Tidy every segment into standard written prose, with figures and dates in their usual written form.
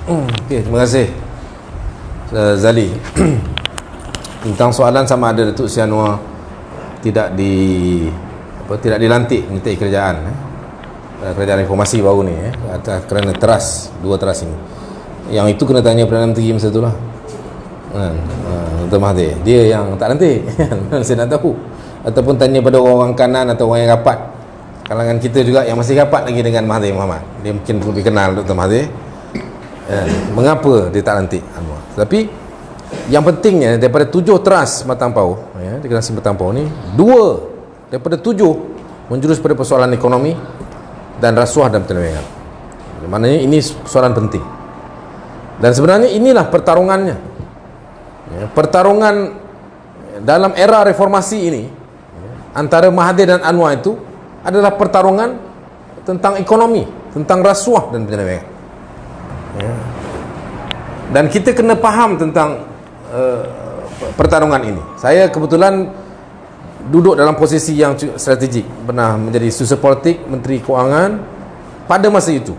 Okey, terima kasih Zali. Tentang soalan sama ada Datuk Seri Anwar tidak dilantik Menteri Kerajaan Kerajaan Reformasi baru ni kerana dua teras ini. Yang itu kena tanya Perdana Menteri masa itulah. Dr. Mahathir, dia yang tak lantik. Saya nak tahu. Ataupun tanya pada orang kanan atau orang yang rapat, kalangan kita juga yang masih rapat lagi dengan Mahathir Mohamad. Dia mungkin lebih kenal Dr. Mahathir. Mengapa dia tak lantik Anwar? Tapi yang pentingnya daripada 7 teras Batang Pauh, deklarasi Batang Pauh ni, 2 daripada 7 menjurus pada persoalan ekonomi dan rasuah dan penyelewengan. Maknanya ini soalan penting. Dan sebenarnya inilah pertarungannya. Pertarungan dalam era reformasi ini antara Mahathir dan Anwar itu adalah pertarungan tentang ekonomi, tentang rasuah dan penyelewengan. Dan kita kena faham tentang pertarungan ini. Saya kebetulan duduk dalam posisi yang strategik, pernah menjadi susah politik Menteri Kewangan pada masa itu.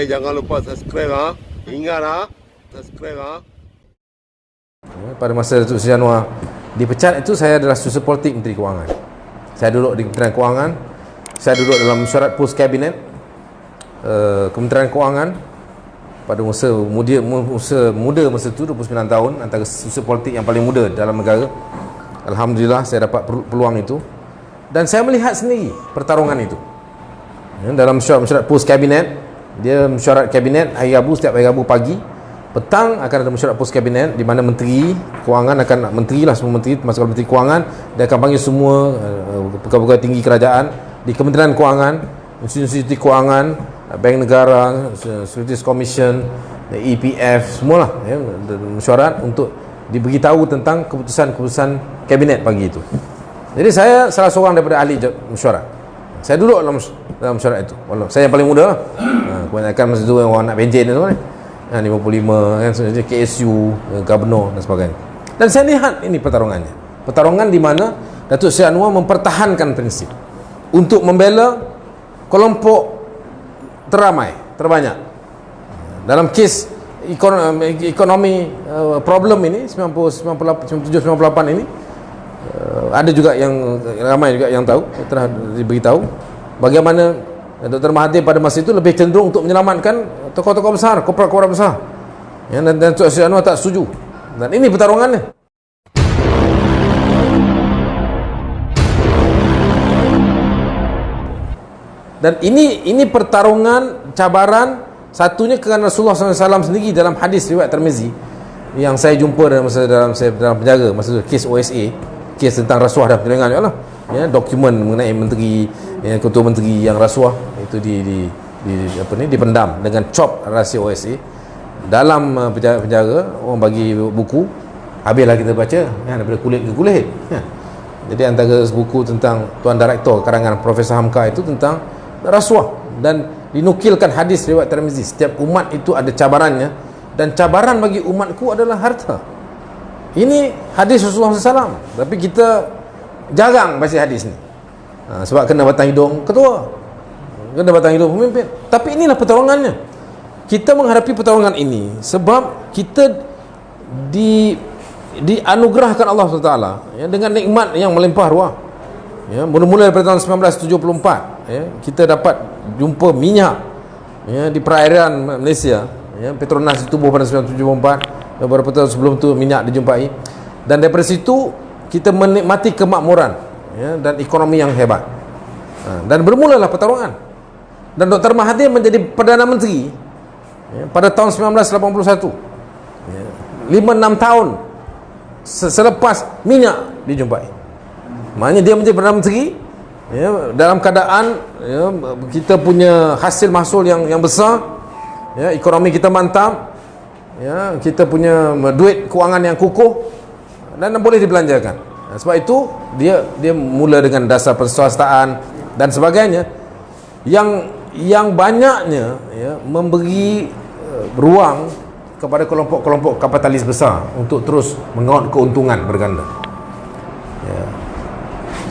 Jangan lupa subscribe Ingat subscribe Pada masa Datuk Seri Anwar dipecat itu, saya adalah susah politik Menteri Kewangan. Saya duduk di Kementerian Kewangan. Saya duduk dalam mesyuarat pos kabinet Kementerian Kewangan pada masa muda masa itu, 29 tahun, antara susah politik yang paling muda dalam negara. Alhamdulillah saya dapat peluang itu, dan saya melihat sendiri pertarungan itu dalam mesyuarat pos kabinet. Dia mesyuarat kabinet hari Rabu, setiap hari Rabu pagi. Petang akan ada mesyuarat pos kabinet di mana Menteri Kewangan akan, semua menteri termasuk Menteri Kewangan, dia akan panggil semua pegawai-pegawai tinggi kerajaan di Kementerian Kewangan, institusi kewangan, Bank Negara, Securities Commission, EPF, semualah mesyuarat untuk diberitahu tentang keputusan-keputusan kabinet pagi itu. Jadi saya salah seorang daripada ahli mesyuarat. Saya duduk dalam mesyuarat itu. Saya yang paling muda. Kebanyakan masa itu orang nak penjen tu kan. 55 kan, KSU, Gubernur dan sebagainya. Dan saya lihat ini pertarungannya. Pertarungan di mana Datuk Seri Anwar mempertahankan prinsip untuk membela kelompok terbanyak. Dalam kes ekonomi problem ini 97-98 ini, ada juga yang ramai juga yang tahu, telah diberitahu bagaimana Dr. Mahathir pada masa itu lebih cenderung untuk menyelamatkan tokoh-tokoh besar, korporat-korporat besar, dan Datuk Seri Anwar tak setuju. Dan ini pertarungannya. Dan ini pertarungan cabaran. Satunya kerana Rasulullah SAW sendiri dalam hadis riwayat Tirmizi yang saya jumpa dalam penjara masa itu, kes OSA, kes tentang rasuah dan penyelewengan, dokumen mengenai menteri, ketua menteri yang rasuah itu dipendam dengan cop rahsia OSA dalam penjara. Orang bagi buku, habislah kita baca daripada kulit ke kulit. Jadi antara buku tentang Tuan Direktor karangan Profesor Hamka itu tentang rasuah, dan dinukilkan hadis riwayat Tirmizi, setiap umat itu ada cabarannya, dan cabaran bagi umatku adalah harta. Ini hadis Rasulullah SAW, tapi kita jarang baca hadis ni. Sebab kena batang hidung ketua, kena batang hidung pemimpin. Tapi inilah pertarungannya. Kita menghadapi pertarungan ini sebab kita dianugerahkan Allah SWT dengan nikmat yang melimpah ruah. Mula-mula daripada tahun 1974, kita dapat jumpa minyak di perairan Malaysia. Petronas ditubuh pada 1974. Beberapa tahun sebelum tu minyak dijumpai, dan daripada situ kita menikmati kemakmuran dan ekonomi yang hebat. Dan bermulalah pertarungan, dan Dr. Mahathir menjadi Perdana Menteri pada tahun 1981, 5-6 tahun selepas minyak dijumpai. Maknanya dia menjadi Perdana Menteri dalam keadaan kita punya hasil mahsul yang besar, ya, ekonomi kita mantap, ya, kita punya duit kewangan yang kukuh dan boleh dibelanjakan. Sebab itu dia mula dengan dasar perswastaan dan sebagainya yang banyaknya, ya, memberi ruang kepada kelompok-kelompok kapitalis besar untuk terus mengaut keuntungan berganda. Ya.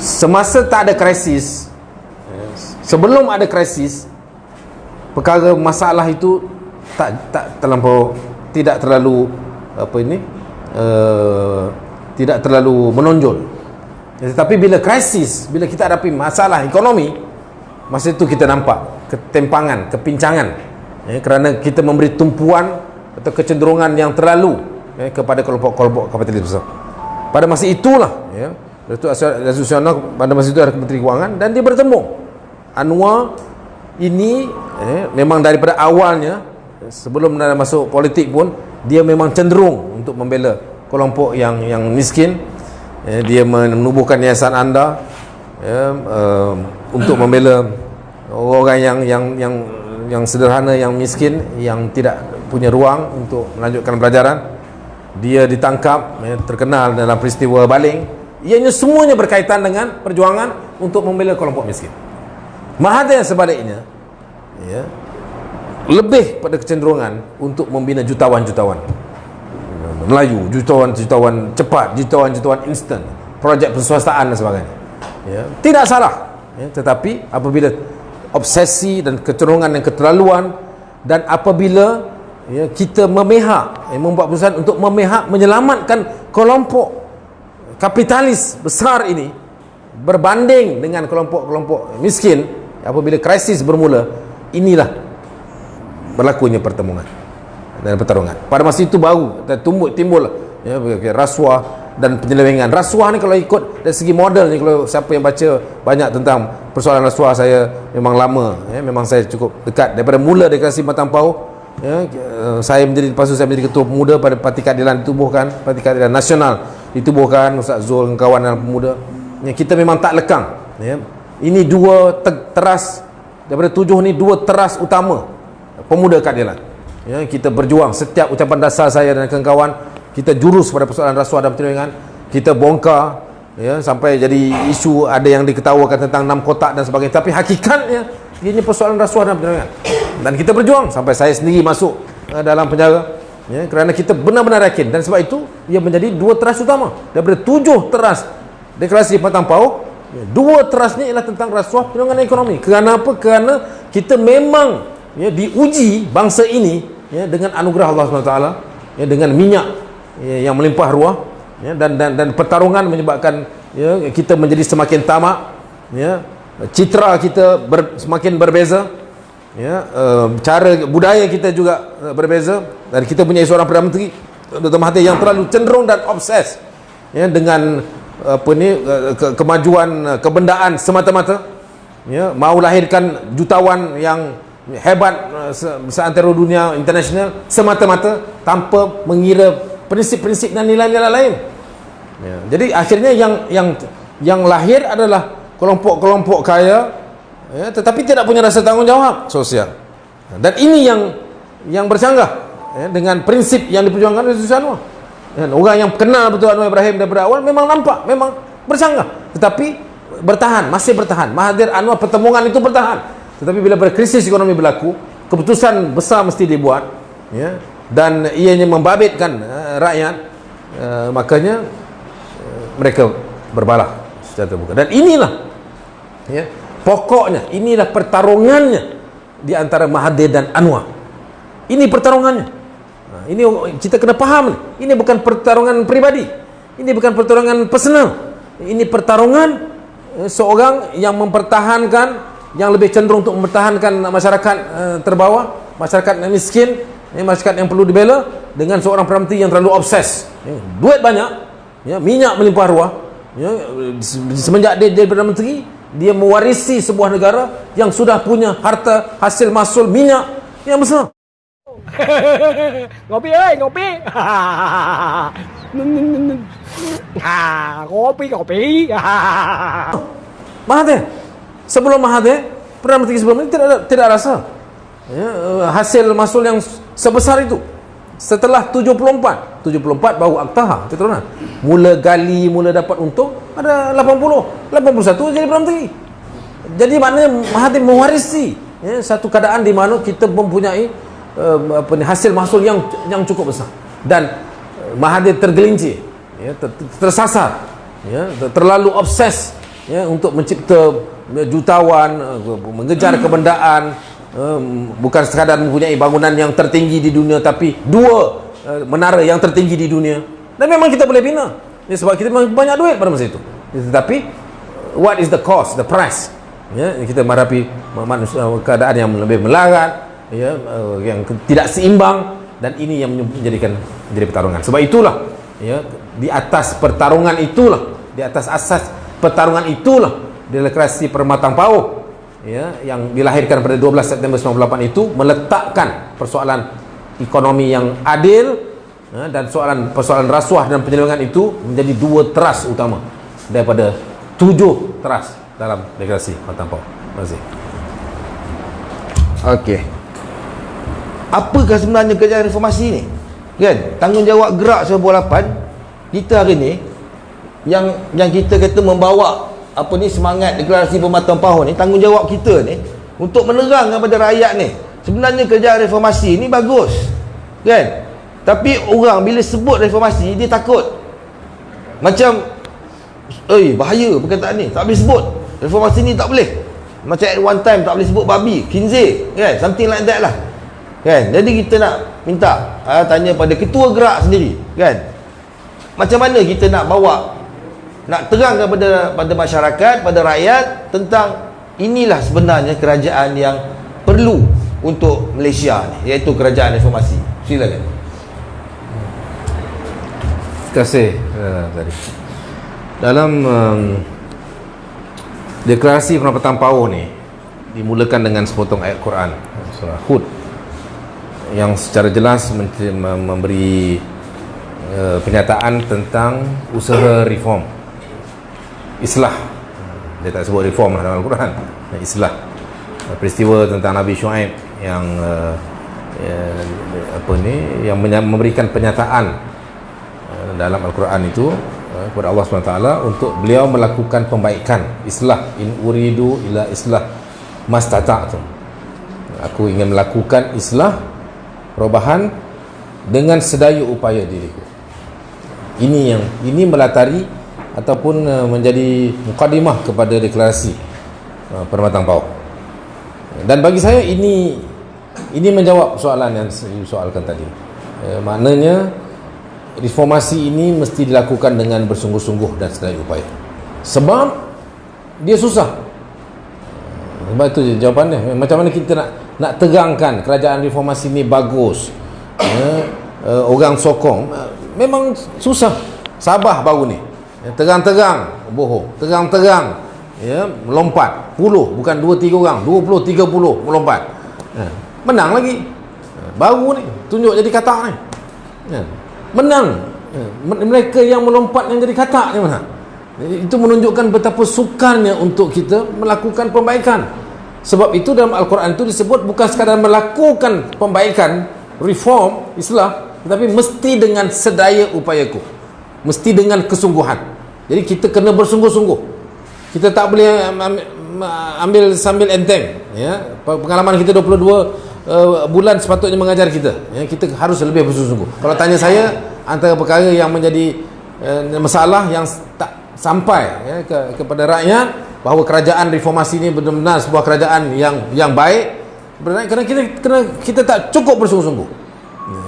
Semasa tak ada krisis, ya, sebelum ada krisis, perkara masalah itu tak terlampau, tidak terlalu tidak terlalu menonjol. Ya, tetapi bila krisis, bila kita hadapi masalah ekonomi, masa itu kita nampak ketimpangan, kepincangan, ya, kerana kita memberi tumpuan atau kecenderungan yang terlalu, ya, kepada kelompok-kelompok kapitalis besar. Pada masa itulah, ya, Datuk Susiono pada masa itu ada Menteri Kewangan dan dia bertemu Anwar ini, memang daripada awalnya sebelum masuk politik pun dia memang cenderung untuk membela kelompok yang miskin. Dia menubuhkan yayasan anda, ya, untuk membela orang yang sederhana, yang miskin, yang tidak punya ruang untuk melanjutkan pelajaran. Dia ditangkap, ya, terkenal dalam peristiwa baling. Ianya semuanya berkaitan dengan perjuangan untuk membela kelompok miskin. Mahathir sebaliknya, ya, lebih pada kecenderungan untuk membina jutawan-jutawan Melayu, jutawan-jutawan cepat, jutawan-jutawan instan, projek perswastaan dan sebagainya. Ya, tidak salah, ya, tetapi apabila obsesi dan kecenderungan yang keterlaluan, dan apabila, ya, kita memihak, membuat keputusan untuk memihak menyelamatkan kelompok kapitalis besar ini berbanding dengan kelompok-kelompok miskin, apabila krisis bermula, inilah berlakunya pertemuan dan pertarungan. Pada masa itu baru timbul, ya, rasuah dan penyelewengan. Rasuah ni kalau ikut dari segi model ni, kalau siapa yang baca banyak tentang persoalan rasuah, saya memang lama, ya, memang saya cukup dekat daripada mula deklarasi Batang Pau, ya, saya menjadi ketua pemuda pada Parti Keadilan ditubuhkan, Parti Keadilan Nasional ditubuhkan, Ustaz Zul dan kawan dalam pemuda, ya, kita memang tak lekang, ya. Ini dua teras daripada 7 ni, dua teras utama pemuda keadilan, ya, kita berjuang. Setiap ucapan dasar saya dan kawan-kawan, kita jurus pada persoalan rasuah dan penyelewengan, kita bongkar, ya, sampai jadi isu, ada yang diketawakan tentang 6 kotak dan sebagainya, tapi hakikatnya ianya persoalan rasuah dan penyelewengan. Dan kita berjuang sampai saya sendiri masuk dalam penjara, ya, kerana kita benar-benar yakin. Dan sebab itu ia menjadi dua teras utama daripada 7 teras deklarasi Batang Pau. Dua teras ni ialah tentang rasuah, penyelewengan ekonomi. Kerana apa? Kerana kita memang, ya, diuji bangsa ini, ya, dengan anugerah Allah SWT, ya, dengan minyak, ya, yang melimpah ruah, ya, dan pertarungan menyebabkan, ya, kita menjadi semakin tamak, ya, citra kita semakin berbeza, ya, cara budaya kita juga berbeza, dan kita punya seorang Perdana Menteri Dr. Mahathir yang terlalu cenderung dan obses, ya, dengan kemajuan kebendaan semata-mata, ya, mau lahirkan jutawan yang hebat seantero dunia internasional semata-mata tanpa mengira prinsip-prinsip dan nilai-nilai lain, ya. Jadi akhirnya yang lahir adalah kelompok-kelompok kaya, ya, tetapi tidak punya rasa tanggungjawab sosial. Dan ini yang bercanggah, ya, dengan prinsip yang diperjuangkan oleh Susanwa. Dan orang yang kenal betul Anwar Ibrahim daripada awal memang nampak, memang bercanggah, tetapi bertahan, masih bertahan. Mahathir Anwar pertemuan itu bertahan. Tetapi bila krisis ekonomi berlaku, keputusan besar mesti dibuat, ya, dan ianya membabitkan rakyat, makanya mereka berbalah secara terbuka. Dan inilah, ya, pokoknya inilah pertarungannya di antara Mahathir dan Anwar. Ini pertarungannya. Ini kita kena faham, ini bukan pertarungan pribadi, ini bukan pertarungan personal, ini pertarungan seorang yang mempertahankan, yang lebih cenderung untuk mempertahankan masyarakat terbawah, masyarakat yang miskin, masyarakat yang perlu dibela, dengan seorang Perdana Menteri yang terlalu obses, duit banyak, ya, minyak melimpah ruah, ya, semenjak dia jadi Perdana Menteri, dia mewarisi sebuah negara yang sudah punya harta hasil mahsul minyak yang besar. Ngopi ơi, ngopi. Ngopi. Mahathir, sebelum Mahathir, Perdana Menteri sebelum ini tidak rasa. ya, hasil mahsul yang sebesar itu. Setelah 74 baru aktaha, keturunan. Mula gali, mula dapat untung ada 80, 81 jadi Perdana Menteri. Jadi maknanya Mahathir mewarisi, ya, satu keadaan di mana kita mempunyai hasil mahsul yang cukup besar, dan Mahathir tergelincir, ya, tersasar, ya, terlalu obses, ya, untuk mencipta jutawan, mengejar kebendaan, bukan sekadar mempunyai bangunan yang tertinggi di dunia, tapi 2 menara yang tertinggi di dunia. Dan memang kita boleh bina, ya, sebab kita memang banyak duit pada masa itu. Tetapi what is the cost, the price, ya, kita menghadapi keadaan yang lebih melarat, ya, yang tidak seimbang, dan ini yang menjadi pertarungan. Sebab itulah, ya, di atas pertarungan itulah, di atas asas pertarungan itulah Deklarasi Permatang Pauh, ya, yang dilahirkan pada 12 September 1998 itu meletakkan persoalan ekonomi yang adil, ya, dan persoalan rasuah dan penyelewengan itu menjadi 2 teras utama daripada 7 teras dalam Deklarasi Permatang Pauh. Terima kasih. Okey. Apakah sebenarnya kerjaan reformasi ni? Kan? Tanggungjawab gerak 1998 kita hari ni yang kita kata membawa semangat Deklarasi Permatang Pauh ni, tanggungjawab kita ni untuk menerangkan kepada rakyat ni sebenarnya kerjaan reformasi ni bagus, kan? Tapi orang bila sebut reformasi dia takut, macam bahaya perkataan ni, tak boleh sebut reformasi ni, tak boleh. Macam at one time tak boleh sebut babi, khinzir, kan? Something like that lah, kan? Jadi kita nak minta tanya pada ketua gerak sendiri, kan? Macam mana kita nak bawa, nak terangkan pada masyarakat, pada rakyat tentang inilah sebenarnya kerajaan yang perlu untuk Malaysia ni, iaitu kerajaan reformasi. Silakan. Terima kasih. Dalam Deklarasi Permatang Pauh ni dimulakan dengan sepotong ayat Quran, surah Hud, yang secara jelas memberi penyataan tentang usaha reform, islah. Dia tak sebut reform lah dalam Al-Quran, islah. Peristiwa tentang Nabi Shu'aib yang yang memberikan penyataan dalam Al-Quran itu kepada Allah SWT untuk beliau melakukan pembaikan, islah, in uridu ila islah mastata'tum. Aku ingin melakukan islah, perubahan dengan sedaya upaya diriku. Ini melatari ataupun menjadi mukadimah kepada Deklarasi Permatang Pauh. Dan bagi saya ini menjawab soalan yang disoalkan tadi. Maknanya reformasi ini mesti dilakukan dengan bersungguh-sungguh dan sedaya upaya. Sebab dia susah. Sebab itu jawapannya. Macam mana kita nak tegangkan kerajaan reformasi ini bagus, orang sokong, memang susah. Sabah baru ni, tegang-tegang bohong, tegang-tegang, ya, melompat puluh, bukan 2-3 orang, 20-30 melompat, menang lagi. Baru ni tunjuk jadi katak ni, menang. Mereka yang melompat yang jadi katak ni mana? Itu menunjukkan betapa sukarnya untuk kita melakukan perbaikan. Sebab itu dalam Al-Quran itu disebut bukan sekadar melakukan perbaikan, reform, islah, tetapi mesti dengan sedaya upayaku, mesti dengan kesungguhan. Jadi kita kena bersungguh-sungguh. Kita tak boleh ambil sambil enteng, ya. Pengalaman kita 22 bulan sepatutnya mengajar kita, ya. Kita harus lebih bersungguh-sungguh. Kalau tanya saya, antara perkara yang menjadi masalah yang tak sampai, ya, kepada rakyat, bahawa kerajaan reformasi ini benar-benar sebuah kerajaan yang baik, kerana kita tak cukup bersungguh-sungguh.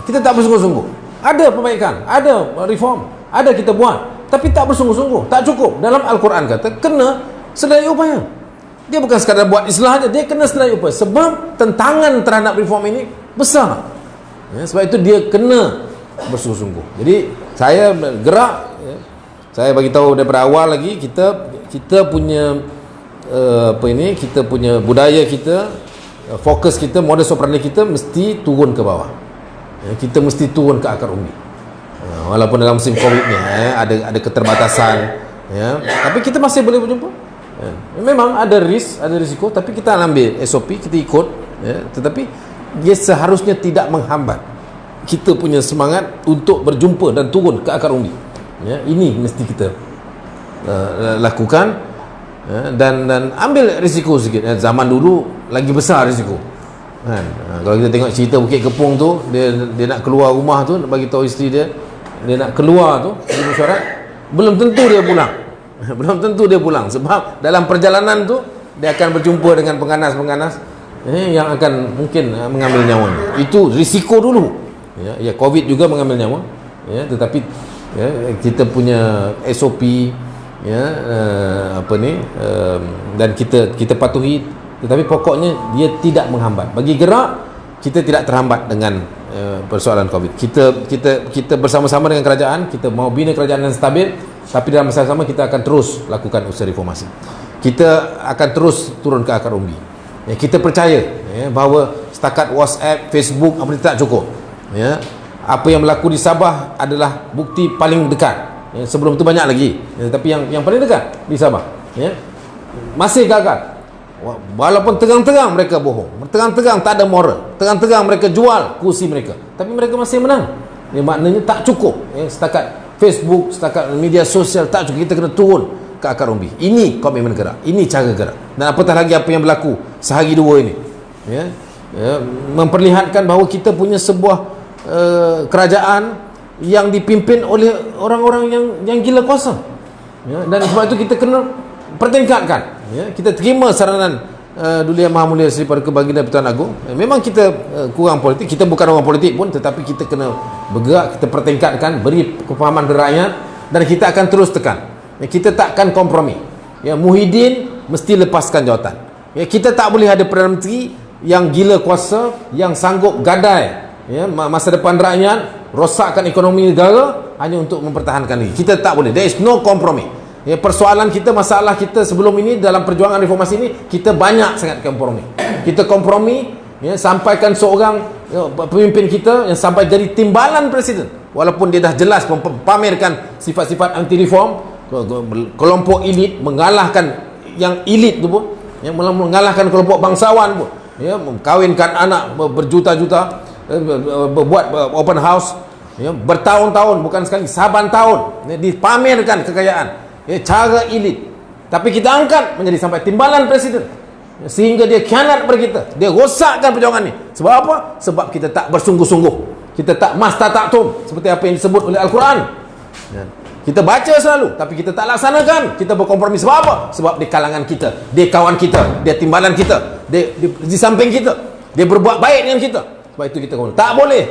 Kita tak bersungguh-sungguh. Ada perbaikan, ada reform, ada kita buat, tapi tak bersungguh-sungguh, tak cukup. Dalam Al-Quran kata kena sedaya upaya. Dia bukan sekadar buat islah aja, dia kena sedaya upaya. Sebab tentangan terhadap reform ini besar, ya, sebab itu dia kena bersungguh-sungguh. Jadi saya bergerak, ya, saya bagi tahu daripada awal lagi, kita punya kita punya budaya kita, fokus kita, modus operandi kita mesti turun ke bawah, ya, kita mesti turun ke akar umbi. Walaupun dalam musim Covid ni, ada keterbatasan, ya, tapi kita masih boleh berjumpa, ya. Memang ada risiko, tapi kita ambil SOP, kita ikut, ya. Tetapi dia seharusnya tidak menghambat kita punya semangat untuk berjumpa dan turun ke akar umbi. Ya, ini mesti kita lakukan, dan ambil risiko sikit. Zaman dulu lagi besar risiko kan. Kalau kita tengok cerita Bukit Kepong tu, dia nak keluar rumah tu, bagi tahu isteri dia nak keluar tu di mesyuarat, belum tentu dia pulang belum tentu dia pulang, sebab dalam perjalanan tu dia akan berjumpa dengan pengganas-pengganas yang akan mungkin mengambil nyawanya. Itu risiko dulu. Ya, COVID juga mengambil nyawa. Ya, tetapi kita punya SOP, dan kita patuhi. Tetapi pokoknya dia tidak menghambat. Bagi gerak, kita tidak terhambat dengan persoalan COVID. Kita bersama-sama dengan kerajaan, kita mau bina kerajaan yang stabil, tapi dalam masa sama kita akan terus lakukan usaha reformasi. Kita akan terus turun ke akar umbi. Ya, kita percaya bahawa setakat WhatsApp, Facebook apa tak cukup. Ya, apa yang berlaku di Sabah adalah bukti paling dekat. Ya, sebelum itu banyak lagi. Ya, tapi yang paling dekat di Sabah. Ya, masih gagal. Walaupun tegang-tegang mereka bohong, tegang-tegang tak ada moral, tegang-tegang mereka jual kursi mereka, tapi mereka masih menang. Ya, maknanya tak cukup. Ya, setakat Facebook, setakat media sosial tak cukup. Kita kena turun ke akar umbi. Ini komitmen gerak, ini cara gerak. Dan apatah lagi apa yang berlaku sehari dua ini, memperlihatkan bahawa kita punya sebuah kerajaan yang dipimpin oleh orang-orang yang gila kuasa. Dan sebab itu kita kena pertingkatkan. Kita terima saranan Duli Yang Maha Mulia Seri Paduka Baginda Pertuan Agong. Memang kita kurang politik, kita bukan orang politik pun, tetapi kita kena bergerak, kita pertingkatkan, beri kefahaman kepada rakyat, dan kita akan terus tekan. Kita takkan kompromi. Muhyiddin mesti lepaskan jawatan. Kita tak boleh ada Perdana Menteri yang gila kuasa, yang sanggup gadai masa depan rakyat, rosakkan ekonomi negara hanya untuk mempertahankan ini. Kita tak boleh. There is no compromise. Persoalan kita, masalah kita sebelum ini dalam perjuangan reformasi ini, kita banyak sangat kompromi. Kita kompromi, sampaikan seorang pemimpin kita yang sampai jadi timbalan presiden, walaupun dia dah jelas pamerkan sifat-sifat anti reform, kelompok elit mengalahkan yang elit tu pun, mengalahkan kelompok bangsawan pun, kawinkan anak berjuta-juta, buat open house, bertahun-tahun, bukan sekali, saban tahun, dipamerkan kekayaan, cara elit. Tapi kita angkat menjadi sampai timbalan presiden, sehingga dia khianat kepada kita, dia rosakkan perjuangan ni. Sebab apa? Sebab kita tak bersungguh-sungguh, kita tak mastatatum seperti apa yang disebut oleh Al-Quran. Kita baca selalu, tapi kita tak laksanakan. Kita berkompromi. Sebab apa? Sebab di kalangan kita, dia kawan kita, dia timbalan kita, dia di samping kita, dia berbuat baik dengan kita. Sebab itu kita kompromi. Tak boleh,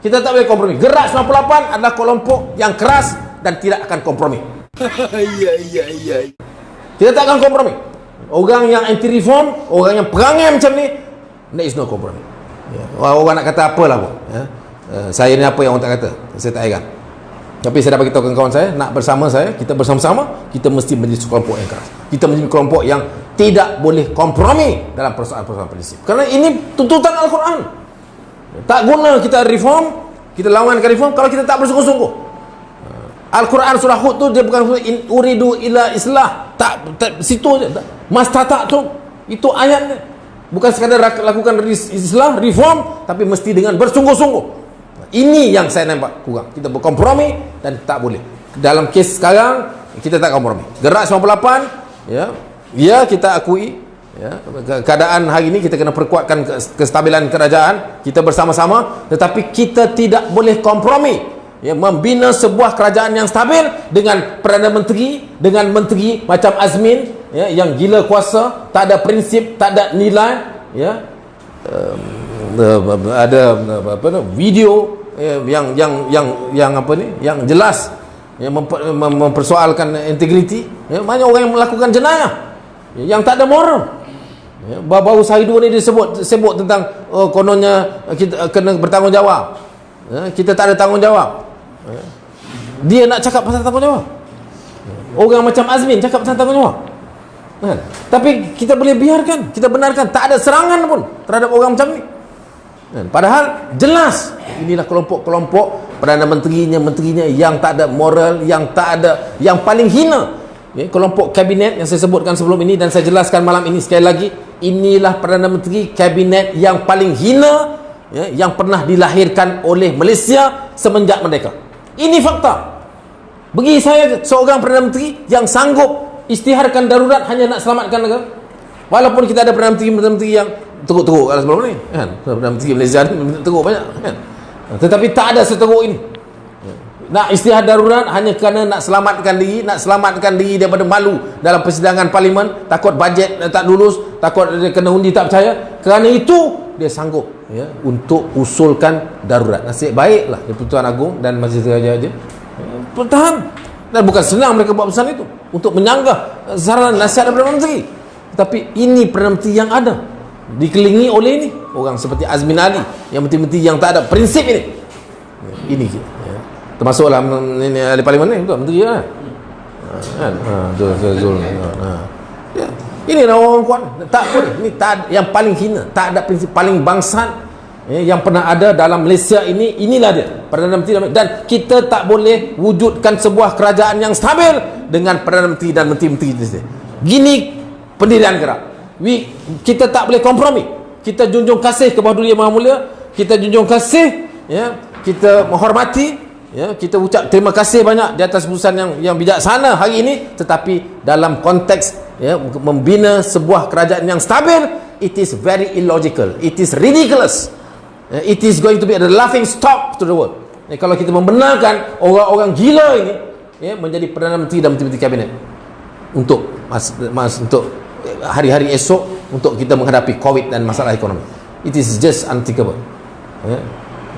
kita tak boleh kompromi. Gerak 98 adalah kelompok yang keras dan tidak akan kompromi. Kita tak akan kompromi. Orang yang anti reform, orang yang perangai macam ni, there is no kompromi. Orang nak kata apalah pun, saya ni apa yang orang tak kata, saya tak heran. Tapi saya dah beritahu kawan saya, nak bersama saya, kita bersama-sama, kita mesti menjadi kelompok yang keras. Kita menjadi kelompok yang tidak boleh kompromi dalam persoalan-persoalan prinsip. Kerana ini tuntutan Al-Quran. Tak guna kita reform, kita lawankan reform kalau kita tak bersungguh-sungguh. Al-Quran surah Hud tu dia bukan in uridu ila islah, tak situ je, mastata'tum, itu ayatnya. Bukan sekadar lakukan islah, reform, tapi mesti dengan bersungguh-sungguh. Ini yang saya nampak kurang. Kita berkompromi dan tak boleh. Dalam kes sekarang kita tak kompromi. Gerak 98, kita akui, keadaan hari ini kita kena perkuatkan kestabilan kerajaan, kita bersama-sama, tetapi kita tidak boleh kompromi. Membina sebuah kerajaan yang stabil dengan Perdana Menteri, dengan menteri macam Azmin, yang gila kuasa, tak ada prinsip, tak ada nilai, ada video yang apa ni, yang jelas, yang mempersoalkan integriti. Banyak orang yang melakukan jenayah yang tak ada moral. Baru sehari dua ni dia sebut tentang kononnya kita kena bertanggungjawab. Kita tak ada tanggungjawab. Dia nak cakap pasal tanggungjawab. Orang macam Azmin cakap pasal tanggungjawab. Tapi kita boleh biarkan, kita benarkan, tak ada serangan pun terhadap orang macam ni. Padahal jelas inilah kelompok-kelompok Perdana menterinya yang tak ada moral, yang tak ada, yang paling hina. Kelompok kabinet yang saya sebutkan sebelum ini dan saya jelaskan malam ini sekali lagi, inilah Perdana Menteri kabinet yang paling hina, yang pernah dilahirkan oleh Malaysia semenjak merdeka. Ini fakta. Bagi saya, seorang Perdana Menteri yang sanggup isytiharkan darurat hanya nak selamatkan negara. Walaupun kita ada Perdana Menteri yang teruk-teruk kalau sebelum ni kan, Perdana Menteri Malaysia ni teruk banyak kan, tetapi tak ada seteruk ini. Nak isytihar darurat hanya kerana nak selamatkan diri daripada malu dalam persidangan parlimen, takut bajet tak lulus, takut dia kena undi tak percaya. Kerana itu dia sanggup untuk usulkan darurat. Nasib baiklah Di-Pertuan Agong dan Majlis Raja-Raja bertahan, dan bukan senang mereka buat pesan itu untuk menyanggah saran nasihat Perdana Menteri. Tapi ini Perdana Menteri yang ada, dikelilingi oleh ini orang seperti Azmin Ali, yang menteri-menteri yang tak ada prinsip ini. Ini termasuklah ini ahli parlimen ni, betul menteri kan? Zul. Ini orang kuat. Tak boleh. Ini yang paling hina, tak ada prinsip, paling bangsat yang pernah ada dalam Malaysia ini. Inilah dia Perdana Menteri, dan kita tak boleh wujudkan sebuah kerajaan yang stabil dengan Perdana Menteri dan menteri-menteri ini. Gini pendirian gerak. Kita tak boleh kompromi. Kita junjung kasih ke bawah Yang Maha Mulia, kita junjung kasih, kita menghormati, kita ucap terima kasih banyak di atas keputusan yang bijaksana hari ini. Tetapi dalam konteks membina sebuah kerajaan yang stabil, it is very illogical, it is ridiculous, it is going to be a laughing stock to the world. Kalau kita membenarkan orang-orang gila ini menjadi Perdana Menteri dan menteri-menteri kabinet untuk untuk hari-hari esok, untuk kita menghadapi COVID dan masalah ekonomi, it is just unthinkable.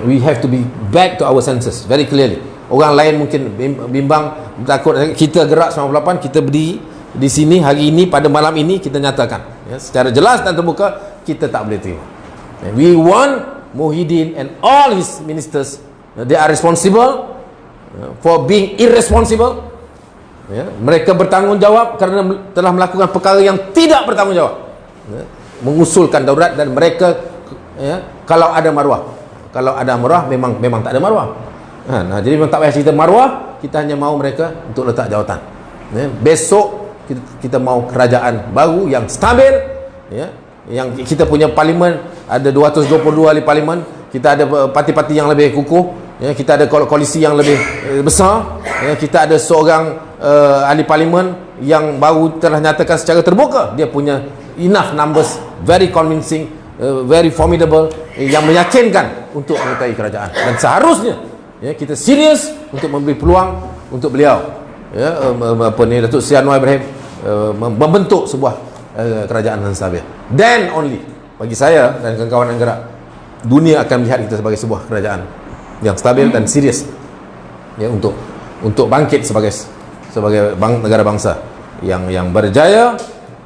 We have to be back to our senses very clearly. Orang lain mungkin bimbang, takut. Kita gerak 98, kita berdiri di sini hari ini, pada malam ini kita nyatakan secara jelas dan terbuka, kita tak boleh terima. We want Muhyiddin and all his ministers, they are responsible for being irresponsible. Mereka bertanggungjawab kerana telah melakukan perkara yang tidak bertanggungjawab, mengusulkan darurat, dan mereka kalau ada maruah memang tak ada maruah. Jadi memang tak payah cerita maruah, kita hanya mahu mereka untuk letak jawatan. Besok kita mahu kerajaan baru yang stabil, yang kita punya parlimen ada 222 ahli parlimen, kita ada parti-parti yang lebih kukuh, kita ada koalisi yang lebih besar, kita ada seorang ahli parlimen yang baru telah nyatakan secara terbuka dia punya enough numbers, very convincing, very formidable, yang meyakinkan untuk menyertai kerajaan. Dan seharusnya kita serius untuk memberi peluang untuk beliau, Datuk Seri Anwar Ibrahim, membentuk sebuah kerajaan yang stabil. Then only, bagi saya dan kawan-kawan yang gerak, dunia akan melihat kita sebagai sebuah kerajaan yang stabil dan serius, untuk bangkit sebagai negara bangsa yang berjaya,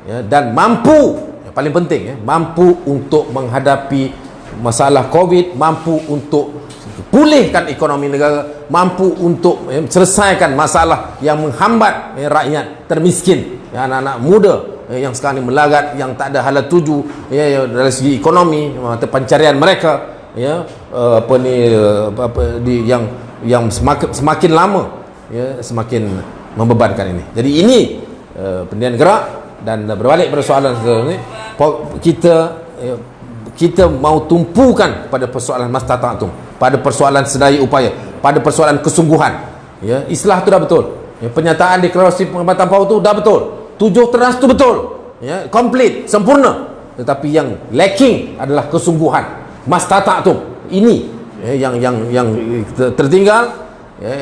dan mampu, yang paling penting, mampu untuk menghadapi masalah COVID, mampu untuk pulihkan ekonomi negara, mampu untuk selesaikan masalah yang menghambat rakyat termiskin, anak-anak muda yang sekarang ni melarat, yang tak ada hala tuju dari segi ekonomi, mata pencarian mereka yang semakin lama semakin membebankan ini. Jadi ini pendirian gerak. Dan berbalik pada soalan ini, kita mahu tumpukan pada persoalan mastata'tum, pada persoalan sedaya upaya, pada persoalan kesungguhan. Islah tu dah betul, penyataan deklarasi pengamatan power tu dah betul, 7 teras tu betul, komplit, sempurna. Tetapi yang lacking adalah kesungguhan, mastata'tum. Ini yang tertinggal,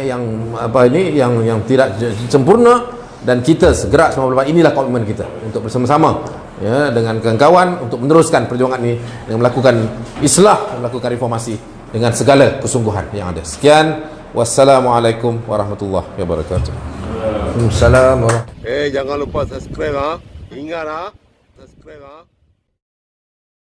yang tidak sempurna. Dan kita segera 98, inilah komitmen kita untuk bersama-sama dengan kawan-kawan untuk meneruskan perjuangan ini, dengan melakukan islah, melakukan reformasi dengan segala kesungguhan yang ada. Sekian, wassalamualaikum warahmatullahi wabarakatuh. Waalaikumsalam warahmatullahi wabarakatuh. Jangan lupa subscribe, ingat subscribe